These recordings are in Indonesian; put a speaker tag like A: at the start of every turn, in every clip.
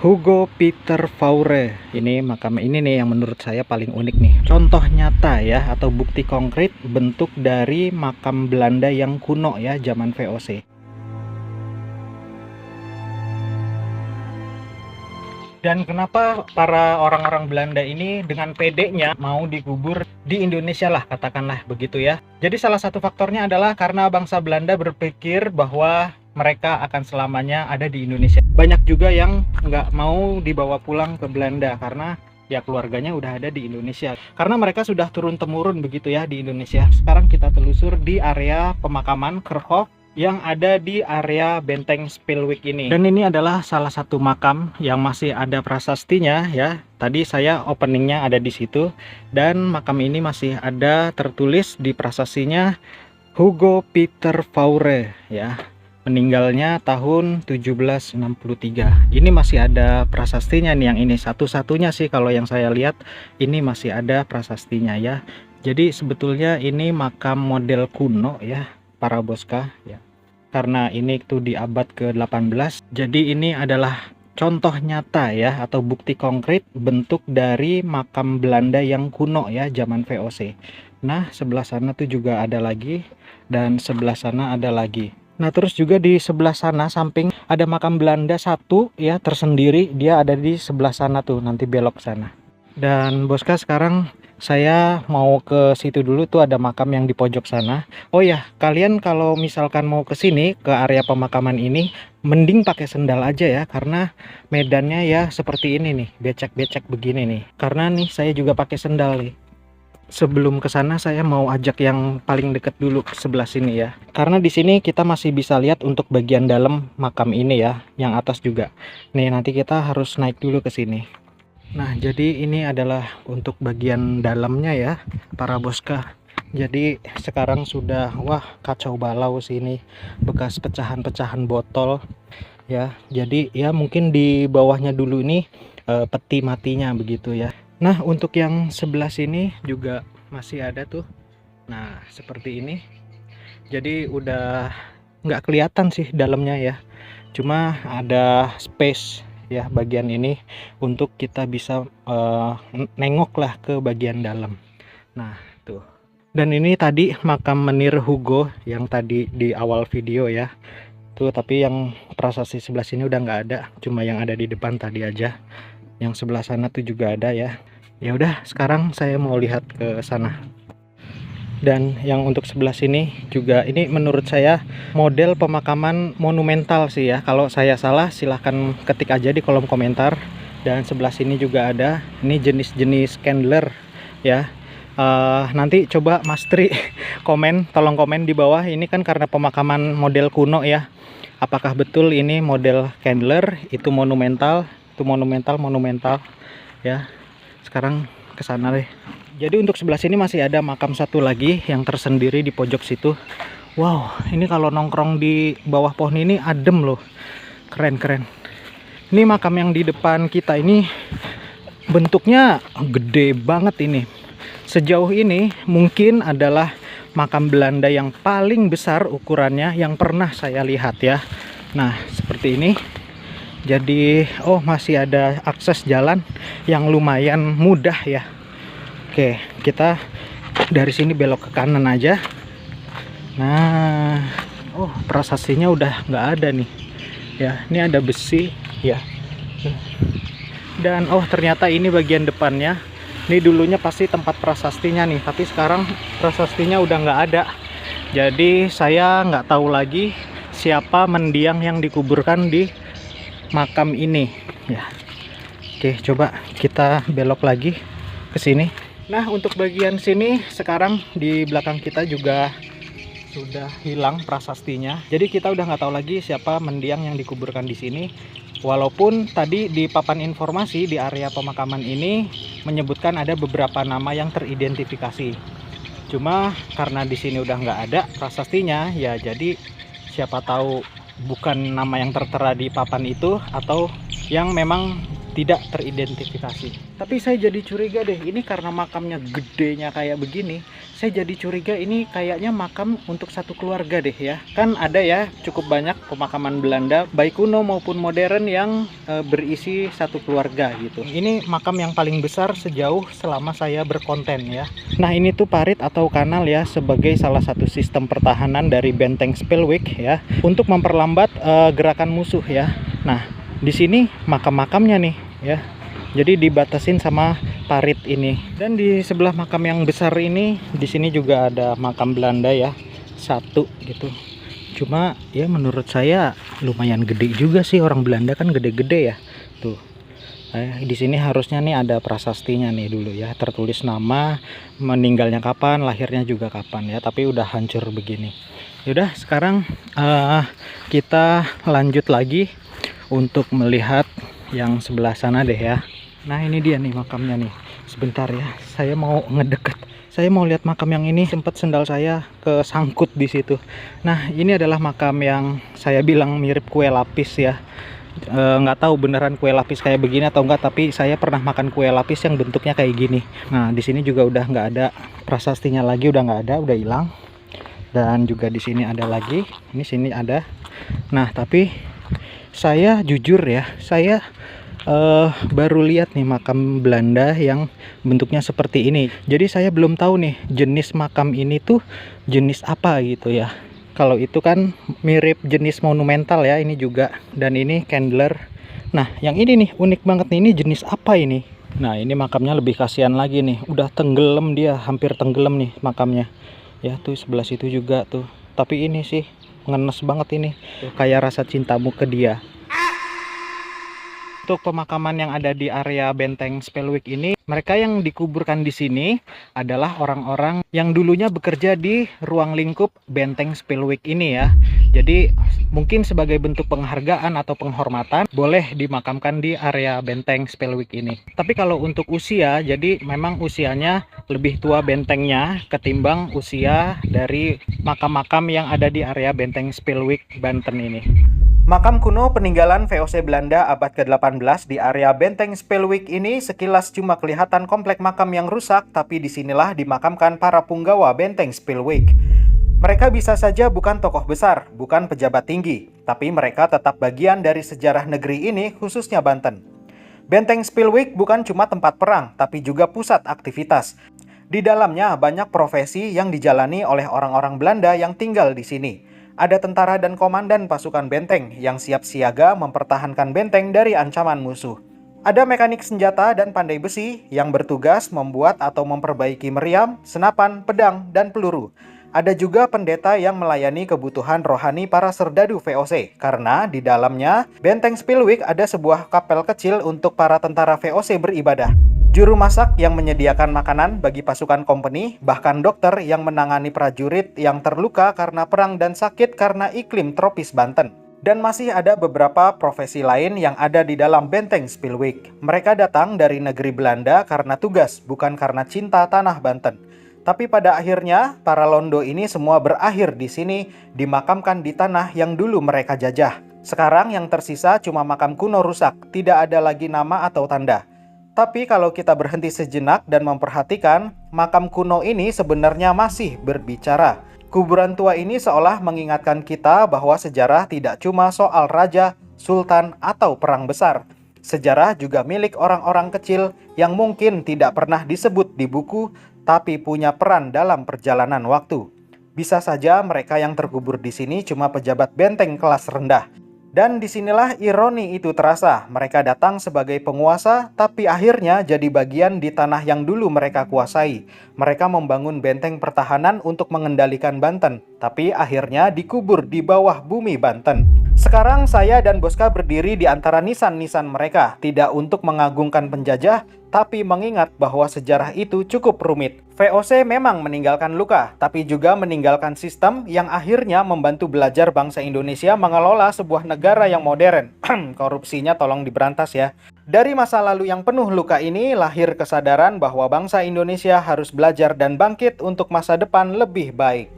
A: Hugo Pieter Faure. Ini makam ini nih yang menurut saya paling unik nih. Contoh nyata ya atau bukti konkret bentuk dari makam Belanda yang kuno ya zaman VOC. Dan kenapa para orang-orang Belanda ini dengan pedenya mau dikubur di Indonesia lah, katakanlah begitu ya. Jadi salah satu faktornya adalah karena bangsa Belanda berpikir bahwa mereka akan selamanya ada di Indonesia. Banyak juga yang nggak mau dibawa pulang ke Belanda karena ya keluarganya udah ada di Indonesia. Karena mereka sudah turun-temurun begitu ya di Indonesia. Sekarang kita telusur di area pemakaman Kerkhof yang ada di area Benteng Spilwijk ini. Dan ini adalah salah satu makam yang masih ada prasastinya ya. Tadi saya openingnya ada di situ dan makam ini masih ada tertulis di prasastinya Hugo Pieter Faure ya. Meninggalnya tahun 1763. Ini masih ada prasastinya nih, yang ini satu-satunya sih kalau yang saya lihat ini masih ada prasastinya ya. Jadi sebetulnya ini makam model kuno ya para bosca ya, karena ini tuh di abad ke-18. Jadi ini adalah contoh nyata ya atau bukti konkret bentuk dari makam Belanda yang kuno ya zaman VOC. Nah sebelah sana tuh juga ada lagi dan sebelah sana ada lagi. Nah terus juga di sebelah sana samping ada makam Belanda satu ya tersendiri, dia ada di sebelah sana tuh, nanti belok sana. Dan bosca sekarang saya mau ke situ dulu, tuh ada makam yang di pojok sana. Oh ya, kalian kalau misalkan mau ke sini ke area pemakaman ini, mending pakai sendal aja ya, karena medannya ya seperti ini nih, becek-becek begini nih. Karena nih saya juga pakai sendal nih. Sebelum ke sana saya mau ajak yang paling deket dulu ke sebelah sini ya. Karena di sini kita masih bisa lihat untuk bagian dalam makam ini ya, yang atas juga. Nih nanti kita harus naik dulu ke sini. Nah jadi ini adalah untuk bagian dalamnya ya para bosca. Jadi sekarang sudah wah kacau balau sini, bekas pecahan-pecahan botol ya. Jadi ya mungkin di bawahnya dulu ini peti matinya begitu ya. Nah untuk yang sebelah sini juga masih ada tuh. Nah seperti ini. Jadi udah nggak kelihatan sih dalamnya ya, cuma ada space ya bagian ini untuk kita bisa nengok lah ke bagian dalam. Nah tuh, dan ini tadi makam menir Hugo yang tadi di awal video ya tuh, tapi yang prasasti sebelah sini udah nggak ada, cuma yang ada di depan tadi aja. Yang sebelah sana tuh juga ada ya. Ya udah sekarang saya mau lihat ke sana. Dan yang untuk sebelah sini juga ini menurut saya model pemakaman monumental sih ya. Kalau saya salah silahkan ketik aja di kolom komentar. Dan sebelah sini juga ada ini jenis-jenis candler ya. Nanti coba Mas Tri komen, tolong komen di bawah. Ini kan karena pemakaman model kuno ya, apakah betul ini model candler, itu monumental ya. Sekarang ke sana deh. Jadi untuk sebelah sini masih ada makam satu lagi yang tersendiri di pojok situ. Wow, ini kalau nongkrong di bawah pohon ini adem loh. Keren-keren. Ini makam yang di depan kita ini bentuknya gede banget ini. Sejauh ini mungkin adalah makam Belanda yang paling besar ukurannya yang pernah saya lihat ya. Nah, seperti ini. Jadi, oh masih ada akses jalan yang lumayan mudah ya. Oke, kita dari sini belok ke kanan aja. Nah, oh prasastinya udah nggak ada nih. Ya, ini ada besi ya. Dan oh ternyata ini bagian depannya. Ini dulunya pasti tempat prasastinya nih, tapi sekarang prasastinya udah nggak ada. Jadi saya nggak tahu lagi siapa mendiang yang dikuburkan di makam ini ya. Oke, coba kita belok lagi ke sini. Nah untuk bagian sini sekarang di belakang kita juga sudah hilang prasastinya. Jadi kita udah nggak tahu lagi siapa mendiang yang dikuburkan di sini. Walaupun tadi di papan informasi di area pemakaman ini menyebutkan ada beberapa nama yang teridentifikasi. Cuma karena di sini udah nggak ada prasastinya ya, jadi siapa tahu bukan nama yang tertera di papan itu atau yang memang tidak teridentifikasi. Tapi saya jadi curiga deh, ini karena makamnya gedenya kayak begini, saya jadi curiga ini kayaknya makam untuk satu keluarga deh ya. Kan ada ya cukup banyak pemakaman Belanda baik kuno maupun modern yang berisi satu keluarga gitu. Ini makam yang paling besar sejauh selama saya berkonten ya. Nah ini tuh parit atau kanal ya, sebagai salah satu sistem pertahanan dari benteng Spilwijk ya, untuk memperlambat gerakan musuh ya. Nah di sini makam-makamnya nih ya, jadi dibatasin sama parit ini. Dan di sebelah makam yang besar ini, di sini juga ada makam Belanda ya, satu gitu. Cuma ya menurut saya lumayan gede juga sih, orang Belanda kan gede-gede ya. Tuh. Di sini harusnya nih ada prasastinya nih dulu ya, tertulis nama, meninggalnya kapan, lahirnya juga kapan ya, tapi udah hancur begini. Yaudah sekarang kita lanjut lagi untuk melihat yang sebelah sana deh ya. Nah ini dia nih makamnya nih. Sebentar ya, saya mau ngedeket. Saya mau lihat makam yang ini, sempat sendal saya kesangkut di situ. Nah ini adalah makam yang saya bilang mirip kue lapis ya. Nggak tahu beneran kue lapis kayak begini atau enggak, tapi saya pernah makan kue lapis yang bentuknya kayak gini. Nah di sini juga udah nggak ada prasastinya lagi, udah nggak ada, udah hilang. Dan juga di sini ada lagi, ini sini ada. Nah tapi saya jujur ya, saya baru lihat nih makam Belanda yang bentuknya seperti ini. Jadi saya belum tahu nih jenis makam ini tuh jenis apa gitu ya. Kalau itu kan mirip jenis monumental ya, ini juga. Dan ini candler. Nah yang ini nih unik banget nih, ini jenis apa ini? Nah ini makamnya lebih kasihan lagi nih, udah tenggelam dia, hampir tenggelam nih makamnya ya. Tuh sebelah situ juga tuh, tapi ini sih ngenes banget ini, kayak rasa cintamu ke dia. Untuk pemakaman yang ada di area benteng Spilwijk ini, mereka yang dikuburkan di sini adalah orang-orang yang dulunya bekerja di ruang lingkup benteng Spilwijk ini ya. Jadi mungkin sebagai bentuk penghargaan atau penghormatan boleh dimakamkan di area benteng Spilwijk ini. Tapi kalau untuk usia, jadi memang usianya lebih tua bentengnya ketimbang usia dari makam-makam yang ada di area benteng Spilwijk Banten ini. Makam kuno peninggalan VOC Belanda abad ke-18 di area benteng Spilwijk ini sekilas cuma kelihatan komplek makam yang rusak, tapi disinilah dimakamkan para punggawa benteng Spilwijk. Mereka bisa saja bukan tokoh besar, bukan pejabat tinggi, tapi mereka tetap bagian dari sejarah negeri ini, khususnya Banten. Benteng Spilwijk bukan cuma tempat perang, tapi juga pusat aktivitas. Di dalamnya banyak profesi yang dijalani oleh orang-orang Belanda yang tinggal di sini. Ada tentara dan komandan pasukan benteng yang siap siaga mempertahankan benteng dari ancaman musuh. Ada mekanik senjata dan pandai besi yang bertugas membuat atau memperbaiki meriam, senapan, pedang, dan peluru. Ada juga pendeta yang melayani kebutuhan rohani para serdadu VOC, karena di dalamnya benteng Spilwijk ada sebuah kapel kecil untuk para tentara VOC beribadah. Juru masak yang menyediakan makanan bagi pasukan kompeni, bahkan dokter yang menangani prajurit yang terluka karena perang dan sakit karena iklim tropis Banten. Dan masih ada beberapa profesi lain yang ada di dalam benteng Spilwijk. Mereka datang dari negeri Belanda karena tugas, bukan karena cinta tanah Banten. Tapi pada akhirnya, para londo ini semua berakhir di sini, dimakamkan di tanah yang dulu mereka jajah. Sekarang yang tersisa cuma makam kuno rusak, tidak ada lagi nama atau tanda. Tapi kalau kita berhenti sejenak dan memperhatikan, makam kuno ini sebenarnya masih berbicara. Kuburan tua ini seolah mengingatkan kita bahwa sejarah tidak cuma soal raja, sultan, atau perang besar. Sejarah juga milik orang-orang kecil yang mungkin tidak pernah disebut di buku, tapi punya peran dalam perjalanan waktu. Bisa saja mereka yang terkubur di sini cuma pejabat benteng kelas rendah. Dan disinilah ironi itu terasa. Mereka datang sebagai penguasa, tapi akhirnya jadi bagian di tanah yang dulu mereka kuasai. Mereka membangun benteng pertahanan untuk mengendalikan Banten, tapi akhirnya dikubur di bawah bumi Banten. Sekarang saya dan Boska berdiri di antara nisan-nisan mereka, tidak untuk mengagungkan penjajah, tapi mengingat bahwa sejarah itu cukup rumit. VOC memang meninggalkan luka, tapi juga meninggalkan sistem yang akhirnya membantu belajar bangsa Indonesia mengelola sebuah negara yang modern. Korupsinya tolong diberantas ya. Dari masa lalu yang penuh luka ini, lahir kesadaran bahwa bangsa Indonesia harus belajar dan bangkit untuk masa depan lebih baik.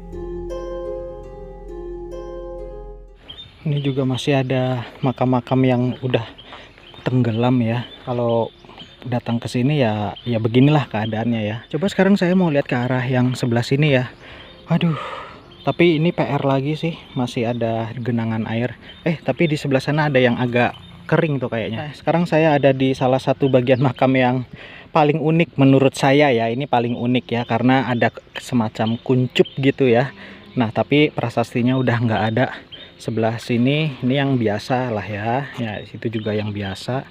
A: Ini juga masih ada makam-makam yang udah tenggelam ya. Kalau datang ke sini ya beginilah keadaannya ya. Coba sekarang saya mau lihat ke arah yang sebelah sini ya. Aduh, tapi ini PR lagi sih, masih ada genangan air. Tapi di sebelah sana ada yang agak kering tuh kayaknya. Nah, sekarang saya ada di salah satu bagian makam yang paling unik menurut saya ya. Ini paling unik ya, karena ada semacam kuncup gitu ya. Nah, tapi prasastinya udah nggak ada. Sebelah sini ini yang biasa lah ya. Ya, itu juga yang biasa.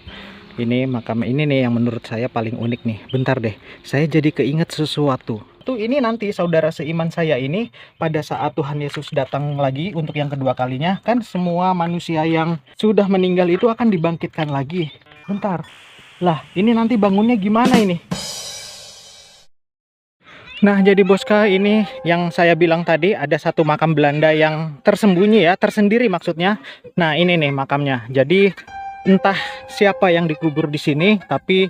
A: Ini makam ini nih yang menurut saya paling unik nih. Bentar deh, saya jadi keinget sesuatu. Tuh ini nanti saudara seiman saya ini pada saat Tuhan Yesus datang lagi untuk yang kedua kalinya, kan semua manusia yang sudah meninggal itu akan dibangkitkan lagi. Bentar. Lah, ini nanti bangunnya gimana ini? Nah, jadi Boska, ini yang saya bilang tadi ada satu makam Belanda yang tersembunyi ya, tersendiri maksudnya. Nah, ini nih makamnya. Jadi entah siapa yang dikubur di sini, tapi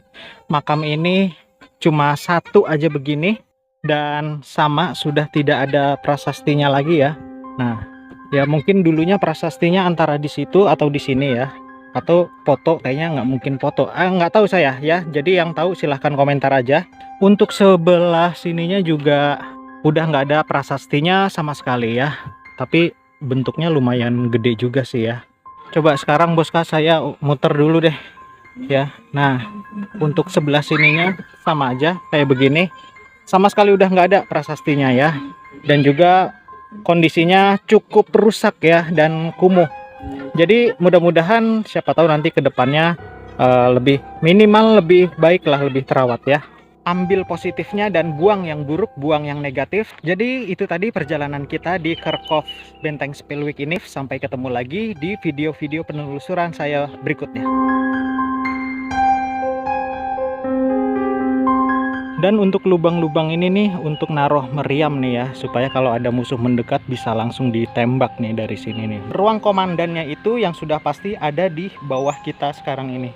A: makam ini cuma satu aja begini dan sama, sudah tidak ada prasastinya lagi ya. Nah, ya mungkin dulunya prasastinya antara di situ atau di sini ya, atau foto, kayaknya nggak mungkin foto. Nggak tahu saya ya. Jadi yang tahu silahkan komentar aja. Untuk sebelah sininya juga udah nggak ada prasastinya sama sekali ya. Tapi bentuknya lumayan gede juga sih ya. Coba sekarang Boska saya muter dulu deh ya. Nah, untuk sebelah sininya sama aja kayak begini. Sama sekali udah nggak ada prasastinya ya. Dan juga kondisinya cukup rusak ya dan kumuh. Jadi mudah-mudahan siapa tahu nanti ke depannya lebih minimal, lebih baik lah, lebih terawat ya. Ambil positifnya dan buang yang buruk, buang yang negatif. Jadi itu tadi perjalanan kita di Kerkhof Benteng Spilwick ini. Sampai ketemu lagi di video-video penelusuran saya berikutnya. Dan untuk lubang-lubang ini nih untuk naruh meriam nih ya, supaya kalau ada musuh mendekat bisa langsung ditembak nih dari sini nih. Ruang komandannya itu yang sudah pasti ada di bawah kita sekarang ini.